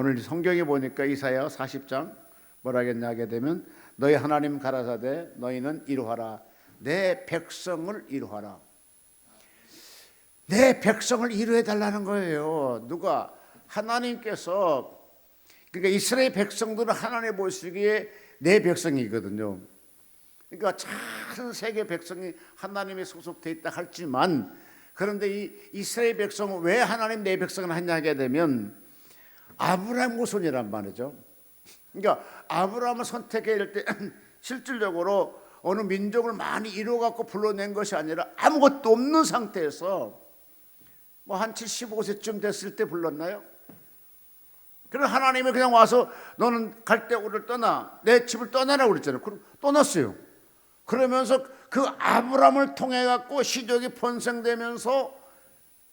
오늘 성경에 보니까 이사야 40장 뭐라 하겠냐 하게 되면 너희 하나님 가라사대 너희는 이루하라 내 백성을 이루하라. 내 백성을 이루해 달라는 거예요. 누가? 하나님께서. 그러니까 이스라엘 백성들은 하나님 보시기에 내 백성이거든요. 그러니까 전 세계 백성이 하나님에 소속되어 있다 할지만, 그런데 이 이스라엘 백성은 왜 하나님 내 백성을 하냐 하게 되면 아브라함 후손이란 말이죠. 그러니까 아브라함을 선택할 때 실질적으로 어느 민족을 많이 이루어갖고 불러낸 것이 아니라 아무것도 없는 상태에서 뭐 한 75세쯤 됐을 때 불렀나요? 그래서 하나님이 그냥 와서 너는 갈대우를 떠나 내 집을 떠나라고 그랬잖아요. 그럼 떠났어요. 그러면서 그 아브라함을 통해 갖고 시족이 번성되면서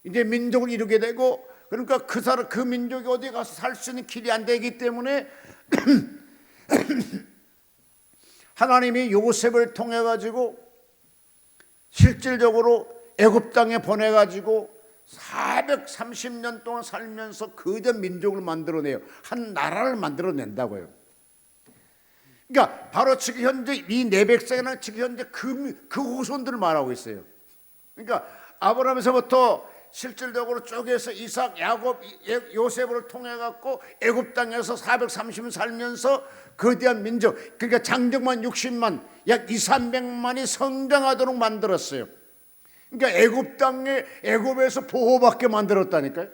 이제 민족을 이루게 되고, 그러니까 그 민족이 어디 가서 살 수 있는 길이 안 되기 때문에 하나님이 요셉을 통해 가지고 실질적으로 애굽 땅에 보내 가지고 430년 동안 살면서 거대한 민족을 만들어내요. 한 나라를 만들어낸다고요. 그러니까 바로 지금 현재 이 네 백성이나 지금 현재 그 후손들을 말하고 있어요. 그러니까 아브라함에서부터 실질적으로 쪼개서 이삭, 야곱, 요셉을 통해 갖고 애굽 땅에서 430년 살면서 거대한 민족, 그러니까 장정만 60만, 약 2, 300만이 성장하도록 만들었어요. 그러니까 애굽 땅에 애굽에서 보호받게 만들었다니까요.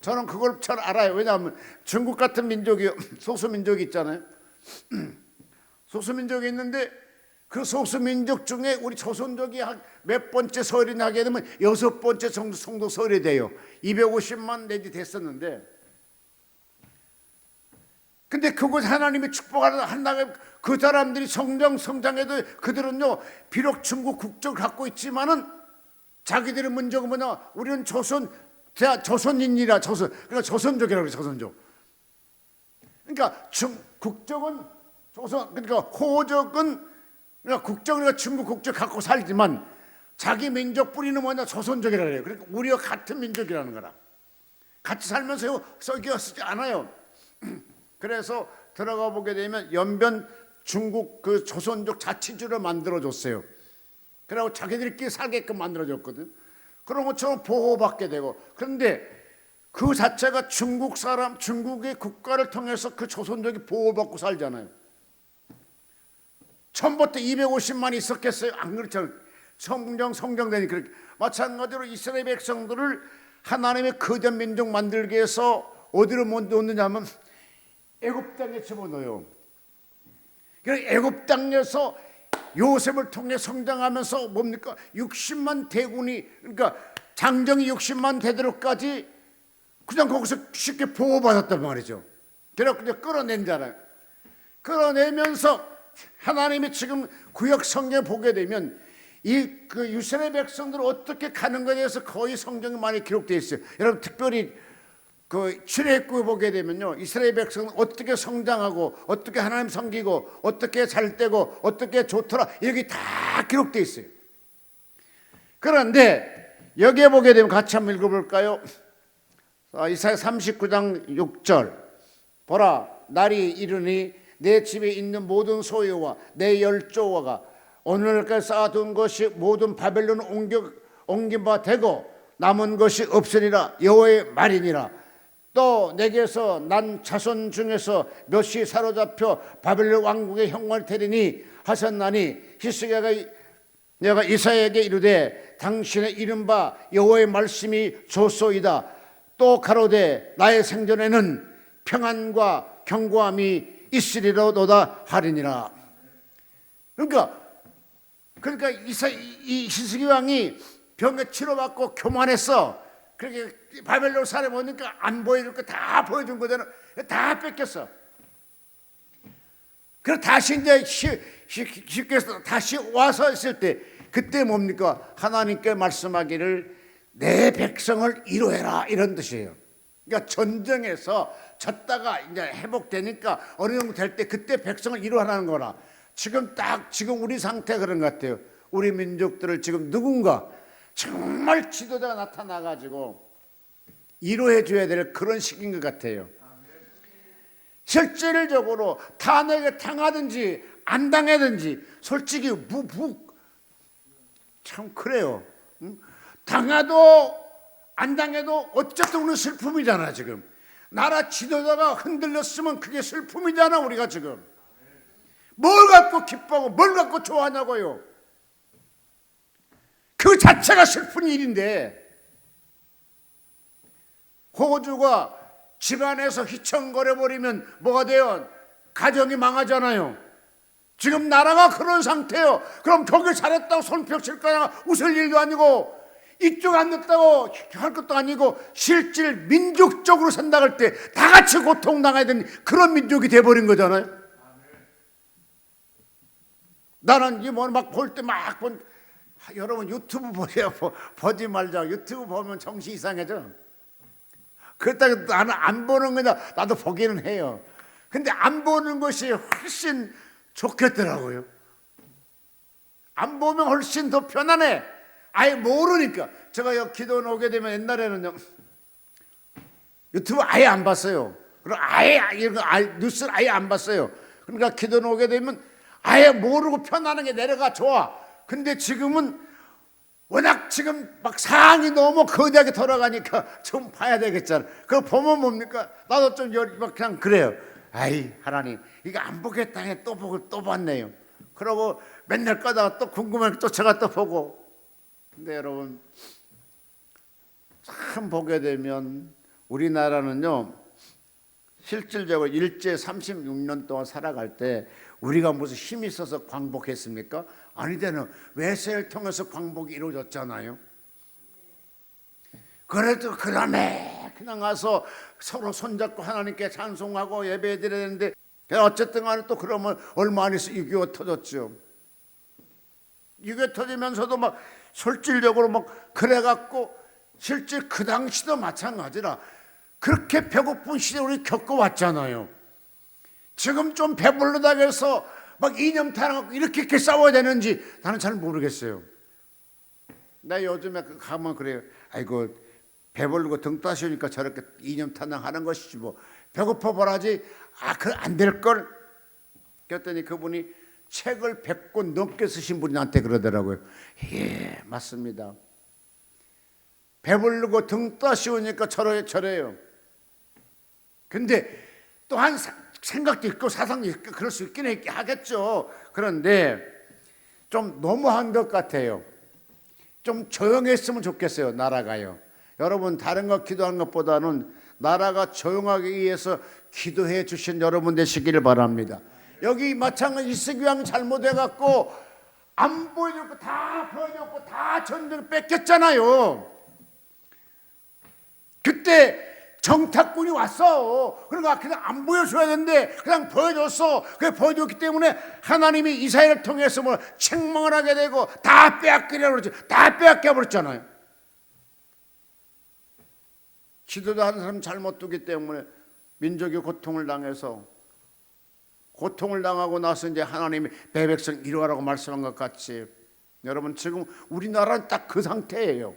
저는 그걸 잘 알아요. 왜냐하면 중국 같은 민족이 소수민족이 있잖아요. 소수민족이 있는데 그 소수민족 중에 우리 조선족이 몇 번째 설이 나게 되면 6번째 정도 설이 돼요. 250만 내지 됐었는데, 근데 그곳 하나님이 축복한다면 그 사람들이 성장해도 그들은요 비록 중국 국적을 갖고 있지만은 자기들의 문제가 뭐냐, 우리는 조선인이라 그러니까 조선족이라고 해요. 조선족. 그러니까 국적은 조선, 그러니까 호적은 그러니까 국적은 중국 국적 갖고 살지만 자기 민족 뿌리는 뭐냐, 조선족이라고 해요. 그러니까 우리와 같은 민족이라는 거라. 같이 살면서 썩여 쓰지 않아요. 그래서 들어가 보게 되면 연변 중국 그 조선족 자치주를 만들어줬어요. 그리고 자기들끼리 살게끔 만들어줬거든. 그런 것처럼 보호받게 되고, 그런데 그 자체가 중국 사람, 중국의 국가를 통해서 그 조선족이 보호받고 살잖아요. 처음부터 250만 있었겠어요? 안 그렇잖아요. 성경되니 그렇게. 마찬가지로 이스라엘 백성들을 하나님의 거대한 민족 만들기 위해서 어디로 놓느냐면 애굽 땅에 집어넣어요. 그래서 애굽 땅에서 요셉을 통해 성장하면서 뭡니까? 60만 대군이, 그러니까 장정이 60만 되도록까지 그냥 거기서 쉽게 보호받았단 말이죠. 그래서 그냥 끌어낸잖아요. 끌어내면서 하나님이 지금 구약 성경에 보게 되면 그 이스라엘 백성들을 어떻게 가는 것에 대해서 거의 성경이 많이 기록되어 있어요. 여러분 특별히 그 출애굽에 보게 되면요, 이스라엘 백성은 어떻게 성장하고 어떻게 하나님 섬기고 어떻게 잘 되고 어떻게 좋더라, 여기 다 기록되어 있어요. 그런데 여기에 보게 되면 같이 한번 읽어볼까요? 이사야 39장 6절. 보라, 날이 이르니 내 집에 있는 모든 소유와 내 열조가 오늘까지 쌓아둔 것이 모든 바벨론 옮긴 바 되고 남은 것이 없으리라. 여호와의 말이니라. 또 내게서 난 자손 중에서 몇이 사로잡혀 바벨론 왕국의 형관이 되리니 하셨나니, 히스기야가 내가 이사야에게 이르되 당신의 이른바 여호와의 말씀이 좋소이다. 또 가로되 나의 생전에는 평안과 견고함이 있으리로도다 하리니라. 그러니까 이 히스기 왕이 병에 치료받고 교만했어. 그렇게 바벨론 사람 오니까 안 보여줄 거 다 보여준 거잖아. 다 뺏겼어. 그래서 다시 이제 쉽게 다시 와서 있을 때, 그때 뭡니까? 하나님께 말씀하기를 내 백성을 이루해라, 이런 뜻이에요. 그러니까 전쟁에서 졌다가 이제 회복되니까 어느 정도 될 때 그때 백성을 이루하라는 거라. 지금 우리 상태 그런 것 같아요. 우리 민족들을 지금 누군가 정말 지도자가 나타나가지고 위로해 줘야 될 그런 시기인 것 같아요. 실질적으로 타인에게 당하든지 안 당하든지 솔직히 참 그래요. 응? 당해도 안 당해도 어쨌든 우리는 슬픔이잖아. 지금 나라 지도자가 흔들렸으면 그게 슬픔이잖아. 우리가 지금 뭘 갖고 기뻐하고 뭘 갖고 좋아하냐고요. 그 자체가 슬픈 일인데, 호주가 집안에서 휘청거려 버리면 뭐가 돼요? 가정이 망하잖아요. 지금 나라가 그런 상태예요. 그럼 거기 잘했다고 손뼉칠 거냐? 웃을 일도 아니고, 이쪽 안 됐다고 할 것도 아니고, 실질 민족적으로 생각할 때 다 같이 고통당해야 되는 그런 민족이 돼버린 거잖아요. 나는 이막 볼 때 막 여러분 유튜브 보세요. 보지 말자. 유튜브 보면 정신 이상해져. 그렇다고 나는 안 보는 거냐? 나도 보기는 해요. 근데 안 보는 것이 훨씬 좋겠더라고요. 안 보면 훨씬 더 편안해. 아예 모르니까. 제가 여기 기도원 오게 되면 옛날에는요, 유튜브 아예 안 봤어요. 그리고 뉴스를 아예 안 봤어요. 그러니까 기도원 오게 되면 아예 모르고 편안하게 내려가 좋아. 근데 지금은 워낙 지금 막 상황이 너무 거대하게 돌아가니까 좀 봐야 되겠잖아. 그거 보면 뭡니까? 나도 좀 막 그냥 그래요. 아이 하나님, 이거 안 보겠다 해 또 보고 또 봤네요. 그러고 맨날 꺼다가 또 궁금하게 또 제가 또 보고. 근데 여러분 참 보게 되면 우리나라는요, 실질적으로 일제 36년 동안 살아갈 때 우리가 무슨 힘이 있어서 광복했습니까? 아니되는 외세를 통해서 광복이 이루어졌잖아요. 그래도 그 다음에 그냥 가서 서로 손잡고 하나님께 찬송하고 예배드려야 되는데, 어쨌든 간에 또 그러면 얼마 안 있어 6.25 터졌죠. 6.25 터지면서도 막 실질적으로 막 그래갖고, 실질 그 당시도 마찬가지라 그렇게 배고픈 시대 우리 겪어왔잖아요. 지금 좀 배불러다 해서 막 이념타랑하고 이렇게 싸워야 되는지 나는 잘 모르겠어요. 나 요즘에 가면 그래요. 아이고 배불르고 등 따시니까 저렇게 이념타랑하는 것이지 뭐. 배고파 보라지. 그건 안 될 걸. 그랬더니 그분이 책을 100권 넘게 쓰신 분이 나한테 그러더라고요. 예, 맞습니다. 배불르고 등 따시우니까 저래요. 근데 또한 생각도 있고 사상도 있고 그럴 수 있긴 하겠죠. 그런데 좀 너무한 것 같아요. 좀 조용했으면 좋겠어요. 나라가요. 여러분 다른 거 기도하는 것보다는 나라가 조용하기 위해서 기도해 주신 여러분 되시기를 바랍니다. 여기 마찬가지 이스기왕 잘못해갖고 안 보여줬고 다 보여줬고 다 전쟁을 뺏겼잖아요. 그때 정탁군이 왔어. 그러니까 그냥 안 보여줘야 되는데 그냥 보여줬어. 그래 보여줬기 때문에 하나님이 이스라엘을 통해서 뭐 책망을 하게 되고 다 빼앗기려고 그러죠. 다 빼앗겨 버렸잖아요. 지도자 한 사람 잘못 두기 때문에 민족이 고통을 당해서, 고통을 당하고 나서 이제 하나님이 내 백성 이루라고 말씀한 것 같이, 여러분 지금 우리나라는 딱 그 상태예요.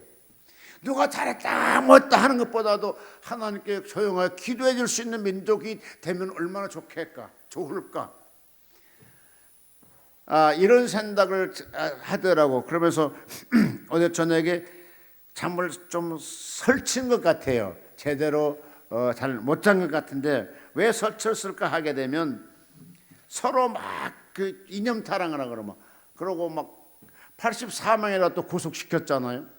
누가 잘했다 못했다 하는 것보다도 하나님께 조용하게 기도해 줄 수 있는 민족이 되면 얼마나 좋을까. 이런 생각을 하더라고. 그러면서 어제 저녁에 잠을 좀 설친 것 같아요. 제대로 잘 못 잔 것 같은데, 왜 설쳤을까 하게 되면 서로 막 그 이념 타랑을 하고 그러고 막 84명이라 또 구속시켰잖아요.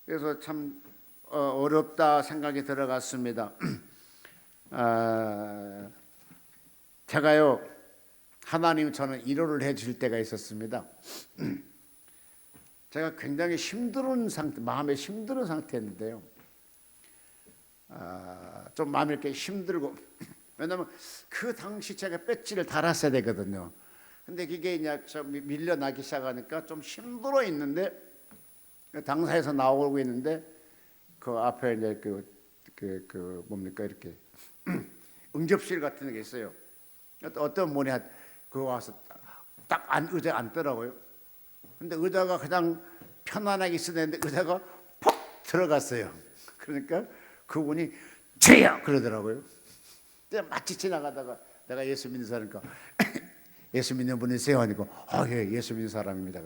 그래서 참 어렵다 생각이 들어갔습니다. 제가요, 하나님 저는 위로를 해줄 때가 있었습니다. 제가 굉장히 힘든 상태, 마음에 힘든 상태였는데요. 좀 마음이 이렇게 힘들고, 왜냐하면 그 당시 제가 배지를 달았어야 되거든요. 근데 그게 이제 좀 밀려나기 시작하니까 좀 힘들어 있는데, 당사에서 나오고 있는데 그 앞에 이제 그 뭡니까 이렇게 응접실 같은 게 있어요. 어떤 분이 그 와서 딱 의자에 앉더라고요. 근데 의자가 그냥 편안하게 있었는데 의자가 퍽 들어갔어요. 그러니까 그분이 주여 그러더라고요. 근데 마치 지나가다가 내가 예수 믿는 사람이니까 예수 믿는 분이세요? 하니까 예, 예수 믿는 사람입니다.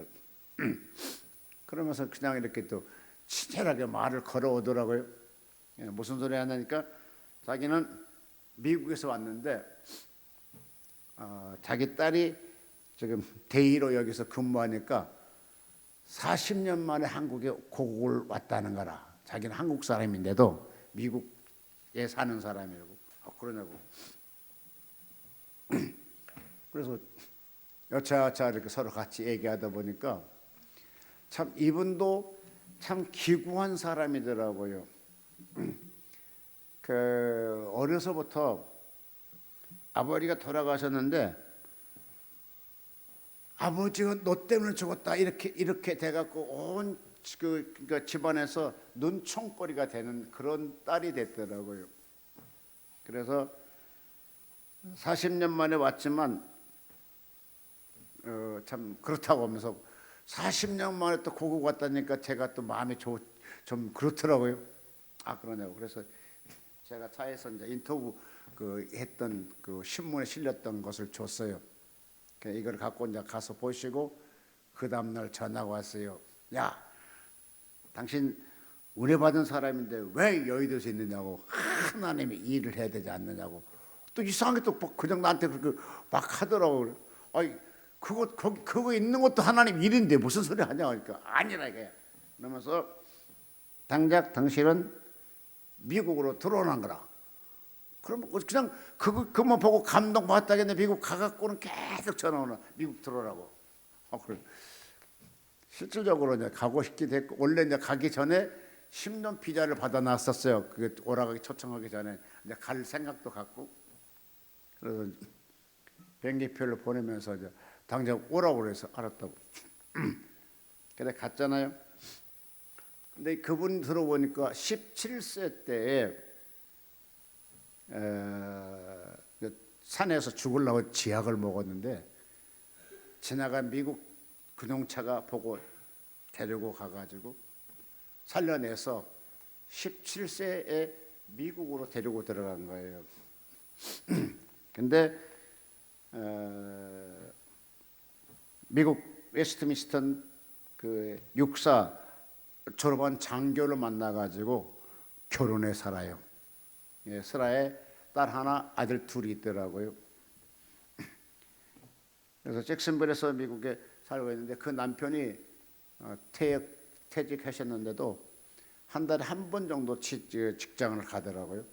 그러면서 그냥 이렇게 또 친절하게 말을 걸어오더라고요. 무슨 소리 하냐니까 자기는 미국에서 왔는데 자기 딸이 지금 대의로 여기서 근무하니까 40년 만에 한국에 고국을 왔다는 거라. 자기는 한국 사람인데도 미국에 사는 사람이라고. 그러냐고. 그래서 여차여차 이렇게 서로 같이 얘기하다 보니까 참 이분도 참 기구한 사람이더라고요. 그 어려서부터 아버지가 돌아가셨는데 아버지가 너 때문에 죽었다 이렇게 돼갖고 온 그러니까 집안에서 눈총거리가 되는 그런 딸이 됐더라고요. 그래서 40년 만에 왔지만 참 그렇다고 하면서 40년 만에 또 고국 왔다니까 제가 또 마음이 좀 그렇더라고요. 그러냐고. 그래서 제가 차에서 이제 인터뷰 했던 그 신문에 실렸던 것을 줬어요. 이걸 갖고 이제 가서 보시고 그 다음날 전화가 왔어요. 야, 당신 은혜 받은 사람인데 왜 여의도에서 있느냐고. 하나님이 일을 해야 되지 않느냐고. 또 이상하게 또 그냥 나한테 그렇게 막 하더라고. 아이 그거 있는 것도 하나님 일인데 무슨 소리 하냐 그러니까 아니라 이게. 그러면서 당신은 미국으로 들어오는 거라. 그럼 그냥 그것만 보고 감동받다겠네. 미국 가갖고는 계속 전화 오나 미국 들어오라고. 그래. 실질적으로 이제 가고 싶게 됐고 원래 이제 가기 전에 10년 비자를 받아놨었어요. 그게 오라가기 초청하기 전에 이제 갈 생각도 갖고. 그래서 비행기표를 보내면서 이제 당장 오라고 그래서 알았다고. 그래 갔잖아요. 근데 그분 들어보니까 17세 때에 산에서 죽으려고 지약을 먹었는데 지나간 미국 근용차가 보고 데리고 가가지고 살려내서 17세에 미국으로 데리고 들어간 거예요. 근데 미국 웨스트민스턴 그 육사 졸업한 장교를 만나가지고 결혼해 살아요. 슬하에 딸 하나, 아들 둘이 있더라고요. 그래서 잭슨빌에서 미국에 살고 있는데 그 남편이 퇴직하셨는데도 한 달에 한 번 정도 직장을 가더라고요.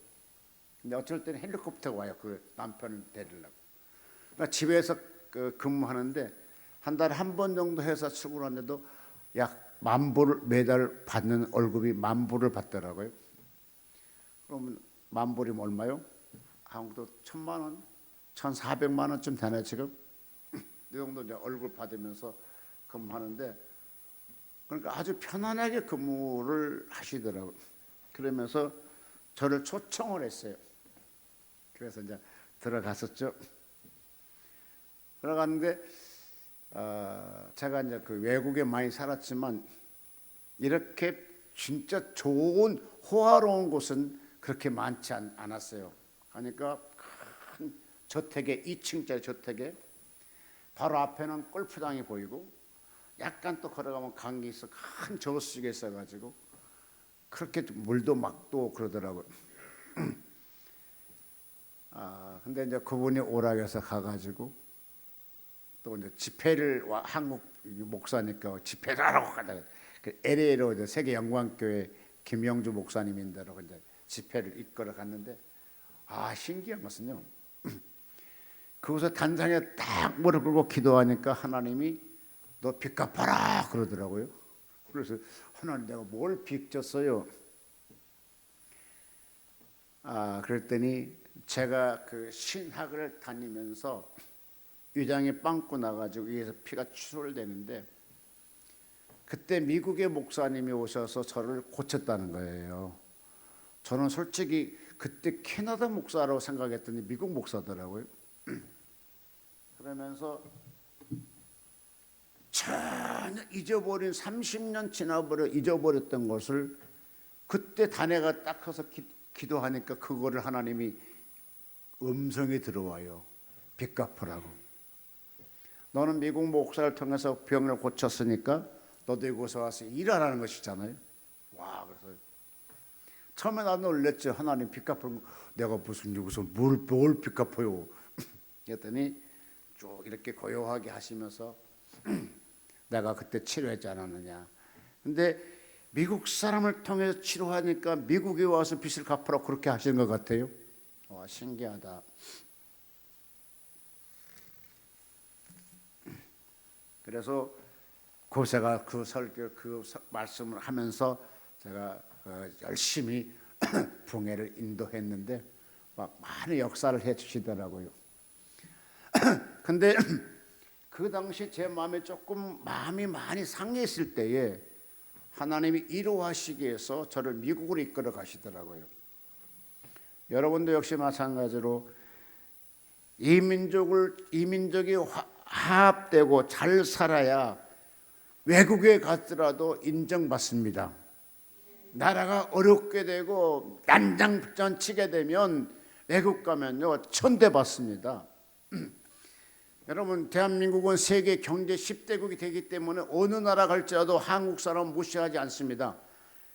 근데 어쩔 때는 헬리콥터가 와요. 그 남편을 데리려고. 그러니까 집에서 근무하는데 한 달에 한 번 정도 회사 출근하는데도 약 10,000불을 매달 받는 월급이 10,000불을 받더라고요. 그러면 10,000불이면 얼마요? 한국도 1,000만 원, 1,400만 원쯤 되네 지금. 이 정도 이제 월급 받으면서 근무하는데 그러니까 아주 편안하게 근무를 하시더라고요. 그러면서 저를 초청을 했어요. 그래서 이제 들어갔었죠. 들어갔는데 제가 이제 그 외국에 많이 살았지만 이렇게 진짜 좋은 호화로운 곳은 그렇게 많지 않았어요. 그러니까 큰 저택에 2층짜리 저택에 바로 앞에는 골프장이 보이고 약간 또 걸어가면 강이 있어 큰 저수지가 있어가지고 그렇게 물도 막도 그러더라고요. 근데 이제 그분이 오라고 해서 가가지고 또 이제 집회를 한국 목사니까 집회를 하라고 가다가 LA로 이제 세계 영광교회 김영주 목사님인데로 이제 집회를 이끌어 갔는데 신기한 것은요. 그곳에 단상에 딱 무릎 꿇고 기도하니까 하나님이 너 빚 갚아라 그러더라고요. 그래서 하나님 내가 뭘 빚 졌어요? 그랬더니 제가 그 신학을 다니면서 위장에 빵꾸 나가지고 위에서 피가 추솔되는데 그때 미국의 목사님이 오셔서 저를 고쳤다는 거예요. 저는 솔직히 그때 캐나다 목사라고 생각했더니 미국 목사더라고요. 그러면서 전혀 잊어버린 30년 지나버려 잊어버렸던 것을 그때 단해가 딱 커서 기도하니까 그거를 하나님이 음성이 들어와요. 빚 갚으라고. 너는 미국 목사를 통해서 병을 고쳤으니까 너도 이곳에 와서 일하라는 것이잖아요. 와, 그래서 처음에 나 놀랬죠. 하나님 빚 갚은 거 내가 무슨 여기서 뭘 빚 갚아요. 그랬더니 쭉 이렇게 고요하게 하시면서 내가 그때 치료하지 않았느냐. 근데 미국 사람을 통해서 치료하니까 미국에 와서 빚을 갚으라고 그렇게 하시는 것 같아요. 와, 신기하다. 그래서 고세가 그 설교 그 말씀을 하면서 제가 열심히 붕해를 인도했는데 막 많은 역사를 해주시더라고요. 근데 그 당시 제 마음에 조금 마음이 많이 상했을 때에 하나님이 위로하시기 위해서 저를 미국으로 이끌어 가시더라고요. 여러분도 역시 마찬가지로 이 민족이 화합되고 잘 살아야 외국에 갔더라도 인정받습니다. 나라가 어렵게 되고 난장전 치게 되면 외국 가면요 천대받습니다. 여러분, 대한민국은 세계 경제 10대국이 되기 때문에 어느 나라 갈지라도 한국 사람 무시하지 않습니다.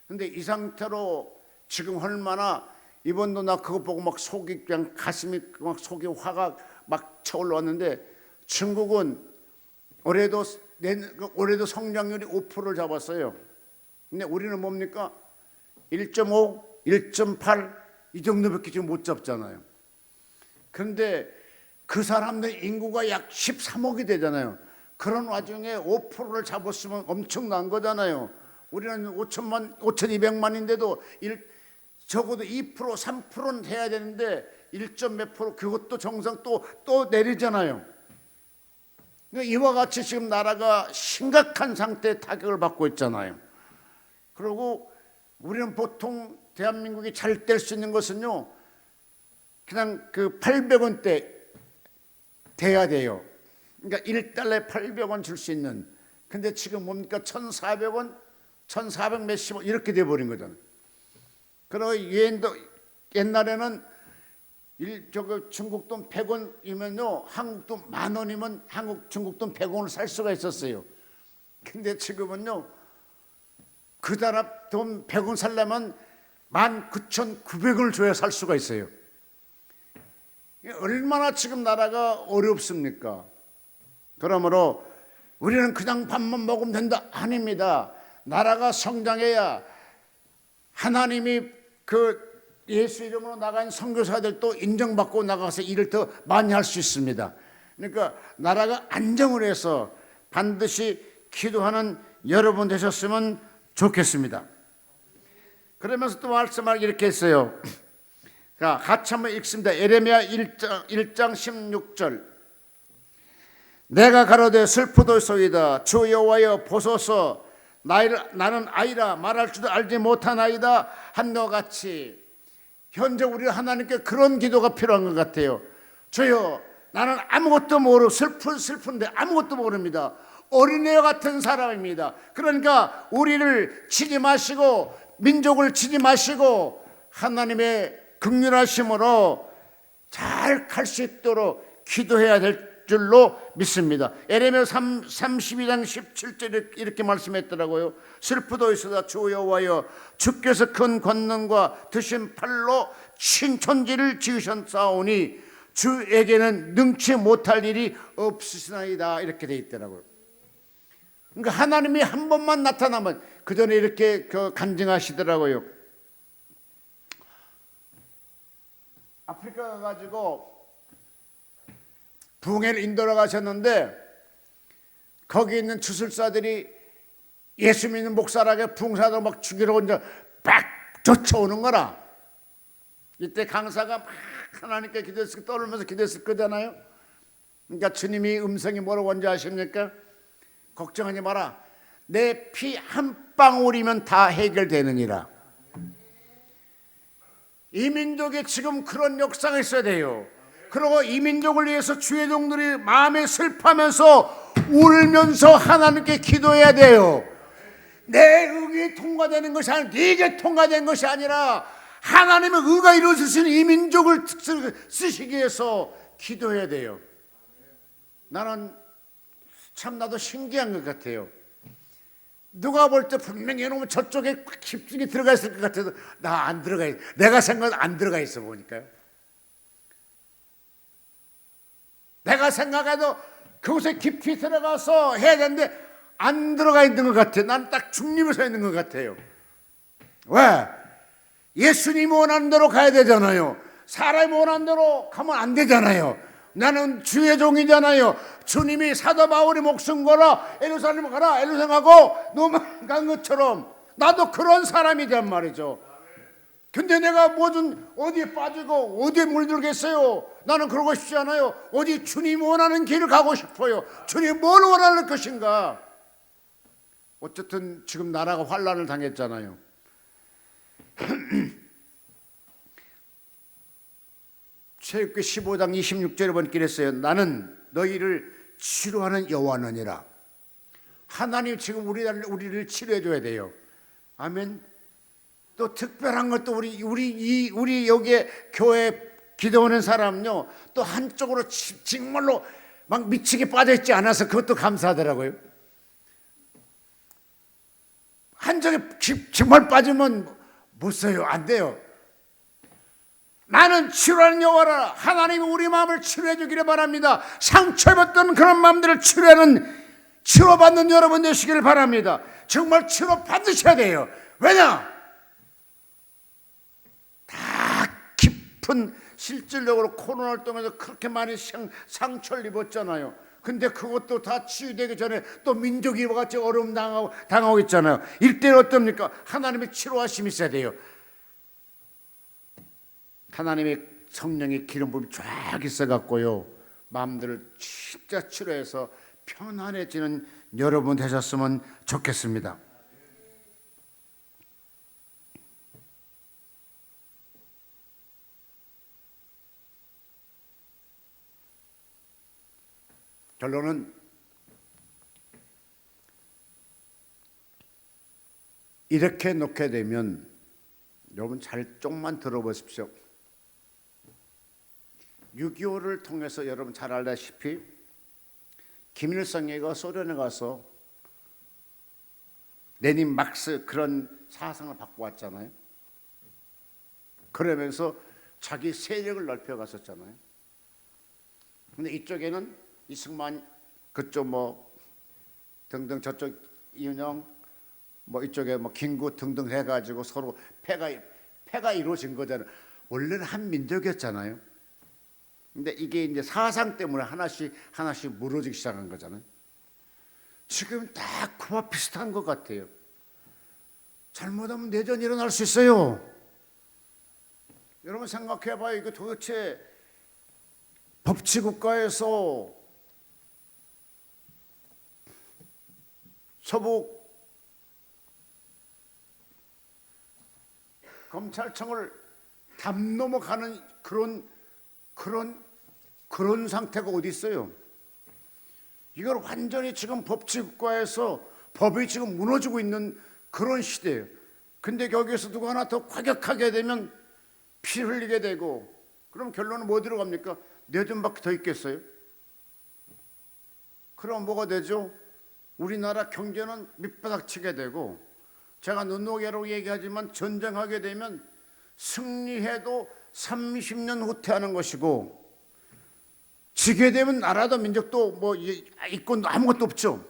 그런데 이 상태로 지금 얼마나 이번도 나 그거 보고 막 속이 그냥 가슴이 막 속이 화가 막 차올랐는데 중국은 올해도 성장률이 5%를 잡았어요. 근데 우리는 뭡니까? 1.5, 1.8 이 정도밖에 지금 못 잡잖아요. 그런데 그 사람들 인구가 약 13억이 되잖아요. 그런 와중에 5%를 잡았으면 엄청난 거잖아요. 우리는 5,200만인데도 적어도 2%, 3%는 해야 되는데 1몇 프로 그것도 정상 또 내리잖아요. 그러니까 이와 같이 지금 나라가 심각한 상태의 타격을 받고 있잖아요. 그리고 우리는 보통 대한민국이 잘 될 수 있는 것은요, 그냥 그 800원대 돼야 돼요. 그러니까 1달러에 800원 줄 수 있는. 근데 지금 뭡니까? 1,400원, 1,400 몇십 원 이렇게 돼버린 거잖아요. 그리고 유엔도 옛날에는 중국 돈 100원이면요 한국 돈 10,000원이면 중국 돈 100원을 살 수가 있었어요. 근데 지금은요 그 나라 돈 100원 살려면 19,900원을 줘야 살 수가 있어요. 얼마나 지금 나라가 어렵습니까? 그러므로 우리는 그냥 밥만 먹으면 된다? 아닙니다. 나라가 성장해야 하나님이 그 예수 이름으로 나간 선교사들도 인정받고 나가서 일을 더 많이 할 수 있습니다. 그러니까 나라가 안정을 해서 반드시 기도하는 여러분 되셨으면 좋겠습니다. 그러면서 또 말씀을 이렇게 했어요. 같이 한번 읽습니다. 예레미야 1장 16절. 내가 가로되 슬프도소이다. 주 여호와여 보소서. 나는 아이라 말할 줄도 알지 못하나이다 한 것 같이 현재 우리 하나님께 그런 기도가 필요한 것 같아요. 주여, 나는 아무것도 모르고 슬픈데 아무것도 모릅니다. 어린애 같은 사람입니다. 그러니까 우리를 치지 마시고 민족을 치지 마시고 하나님의 긍휼하심으로 잘 갈 수 있도록 기도해야 될 줄로 믿습니다. 예레미야 32장 17절에 이렇게 말씀했더라고요. 슬프도소이다. 주 여호와여 주께서 큰 권능과 드신 팔로 신천지를 지으셨사오니 주에게는 능치 못할 일이 없으시나이다. 이렇게 돼 있더라고요. 그러니까 하나님이 한 번만 나타나면 그 전에 이렇게 간증하시더라고요. 아프리카 가가지고 붕해를 인도로 가셨는데 거기 있는 주술사들이 예수 믿는 목사라게 붕사들 막 죽이러 이제 막 쫓아오는 거라. 이때 강사가 막 하나님께 기도했을 떠올면서 기도했을 거잖아요. 그러니까 주님이 음성이 뭐라고 한지 아십니까? 걱정하지 마라. 내 피 한 방울이면 다 해결되느니라. 이 민족에 지금 그런 역사가 있어야 돼요. 그리고 이 민족을 위해서 주의 종들이 마음에 슬퍼하면서 울면서 하나님께 기도해야 돼요. 내 의가 통과되는 것이 아니라 네게 통과된 것이 아니라 하나님의 의가 이루어지신 이 민족을 쓰시기 위해서 기도해야 돼요. 나는 참 나도 신기한 것 같아요. 누가 볼 때 분명히 이놈은 저쪽에 깊숙이 들어가 있을 것 같아도 나 안 들어가 있어. 내가 생각해도 안 들어가 있어 보니까요. 내가 생각해도 그곳에 깊이 들어가서 해야 되는데 안 들어가 있는 것 같아요. 나는 딱 중립에 서 있는 것 같아요. 왜? 예수님이 원하는 대로 가야 되잖아요. 사람이 원하는 대로 가면 안 되잖아요. 나는 주의 종이잖아요. 주님이 사도 바울이 목숨 걸어 예루살렘 가라 예루살렘 가고 넘어간 것처럼 나도 그런 사람이란 말이죠. 근데 내가 뭐든 어디에 빠지고 어디에 물들겠어요? 나는 그러고 싶지 않아요. 오직 주님이 원하는 길을 가고 싶어요. 주님이 뭘 원하는 것인가? 어쨌든 지금 나라가 환란을 당했잖아요. 출애굽기 15장 26절에 보니까 이랬어요. 나는 너희를 치료하는 여호와느니라. 하나님 지금 우리를 치료해 줘야 돼요. 아멘. 또 특별한 것도 우리 여기에 교회 기도하는 사람요. 또 한쪽으로 정말로 막 미치게 빠져 있지 않아서 그것도 감사하더라고요. 한쪽에 정말 빠지면 못 써요. 안 돼요. 나는 치료하는 여호와라. 하나님이 우리 마음을 치료해 주기를 바랍니다. 상처받던 그런 마음들을 치료받는 여러분 되시기를 바랍니다. 정말 치료 받으셔야 돼요. 왜냐? 다 깊은 실질적으로 코로나를 통해서 그렇게 많이 상처를 입었잖아요. 근데 그것도 다 치유되기 전에 또 민족이 이와 같이 어려움 당하고 있잖아요. 이때는 어떻습니까? 하나님의 치료하심이 있어야 돼요. 하나님의 성령의 기름 부음이 쫙 있어갖고요, 마음들을 진짜 치료해서 편안해지는 여러분 되셨으면 좋겠습니다. 결론은 이렇게 놓게 되면 여러분 잘 쪽만 들어보십시오. 6.25를 통해서 여러분 잘 알다시피 김일성이가 소련에 가서 레닌 막스 그런 사상을 받고 왔잖아요. 그러면서 자기 세력을 넓혀 갔었잖아요. 근데 이쪽에는 이승만, 그쪽 뭐 등등, 저쪽 이은영, 뭐 이쪽에 뭐 김구 등등 해가지고 서로 패가 이루어진 거잖아요. 원래는 한 민족이었잖아요. 근데 이게 이제 사상 때문에 하나씩 무너지기 시작한 거잖아요. 지금 다 그와 비슷한 것 같아요. 잘못하면 내전이 일어날 수 있어요. 여러분 생각해봐요. 이거 도대체 법치국가에서 서부 검찰청을 담 넘어가는 그런 상태가 어디 있어요? 이걸 완전히 지금 법치국가에서 법이 지금 무너지고 있는 그런 시대예요. 근데 여기에서 누구 하나 더 과격하게 되면 피 흘리게 되고, 그럼 결론은 뭐 들어갑니까? 내전밖에 더 있겠어요? 그럼 뭐가 되죠? 우리나라 경제는 밑바닥치게 되고, 제가 눈노게로 얘기하지만 전쟁하게 되면 승리해도 30년 후퇴하는 것이고, 지게 되면 나라도 민족도 뭐 있고 아무것도 없죠.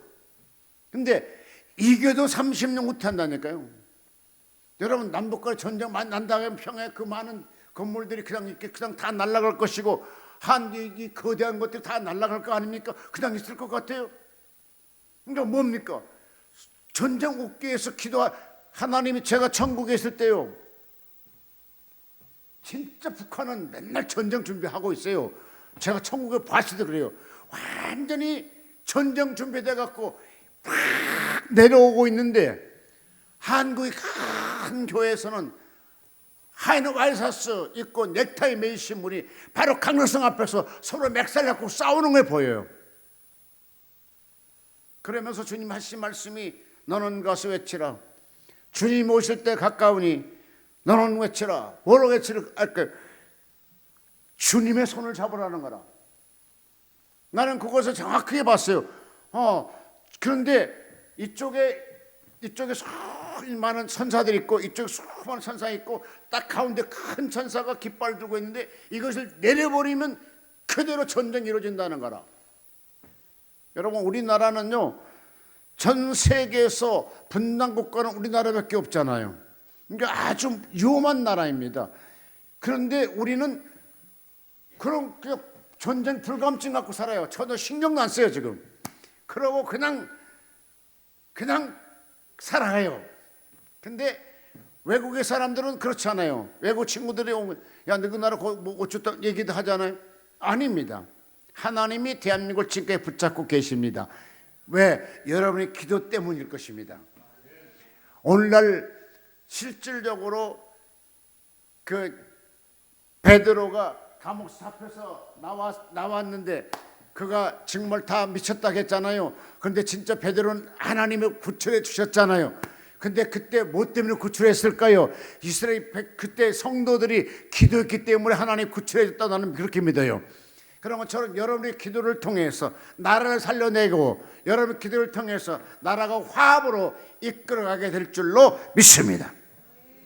근데 이겨도 30년 후퇴한다니까요. 여러분 남북과의 전쟁 난다고 하면 평양에 그 많은 건물들이 그냥 다 날아갈 것이고, 이 거대한 것들이 다 날아갈 거 아닙니까? 그냥 있을 것 같아요. 그러니까 뭡니까? 전쟁 옥계에서 하나님이, 제가 천국에 있을 때요, 진짜 북한은 맨날 전쟁 준비하고 있어요. 제가 천국에 봤을 때 그래요. 완전히 전쟁 준비돼 갖고 팍 내려오고 있는데, 한국의 큰 교회에서는 하이는 와이셔츠 입고 넥타이 매이신 분이 바로 강릉성 앞에서 서로 맥살 갖고 싸우는 게 보여요. 그러면서 주님 하신 말씀이 너는 가서 외치라. 주님 오실 때 가까우니 너는 외치라. 뭐로 외치라? 주님의 손을 잡으라는 거라. 나는 그것을 정확하게 봤어요. 그런데 이쪽에 많은 천사들이 있고 이쪽에 수많은 천사가 있고 딱 가운데 큰 천사가 깃발 들고 있는데 이것을 내려버리면 그대로 전쟁이 이루어진다는 거라. 여러분, 우리나라는요, 전 세계에서 분단 국가는 우리나라밖에 없잖아요. 그러니까 아주 위험한 나라입니다. 그런데 우리는 그냥 전쟁 불감증 갖고 살아요. 전혀 신경도 안 써요 지금. 그러고 그냥 살아요. 근데 외국의 사람들은 그렇지 않아요. 외국 친구들이 오면 야, 너희 나라 뭐 어쩌다 얘기도 하잖아요. 아닙니다. 하나님이 대한민국을 지금까지 붙잡고 계십니다. 왜? 여러분의 기도 때문일 것입니다. 오늘날 실질적으로 그 베드로가 감옥 잡혀서 나왔는데 그가 정말 다 미쳤다고 했잖아요. 그런데 진짜 베드로는 하나님이 구출해 주셨잖아요. 근데 그때 뭐 때문에 구출했을까요? 이스라엘 그때 성도들이 기도했기 때문에 하나님이 구출해 줬다. 나는 그렇게 믿어요. 그런 것처럼 여러분의 기도를 통해서 나라를 살려내고 여러분의 기도를 통해서 나라가 화합으로 이끌어가게 될 줄로 믿습니다.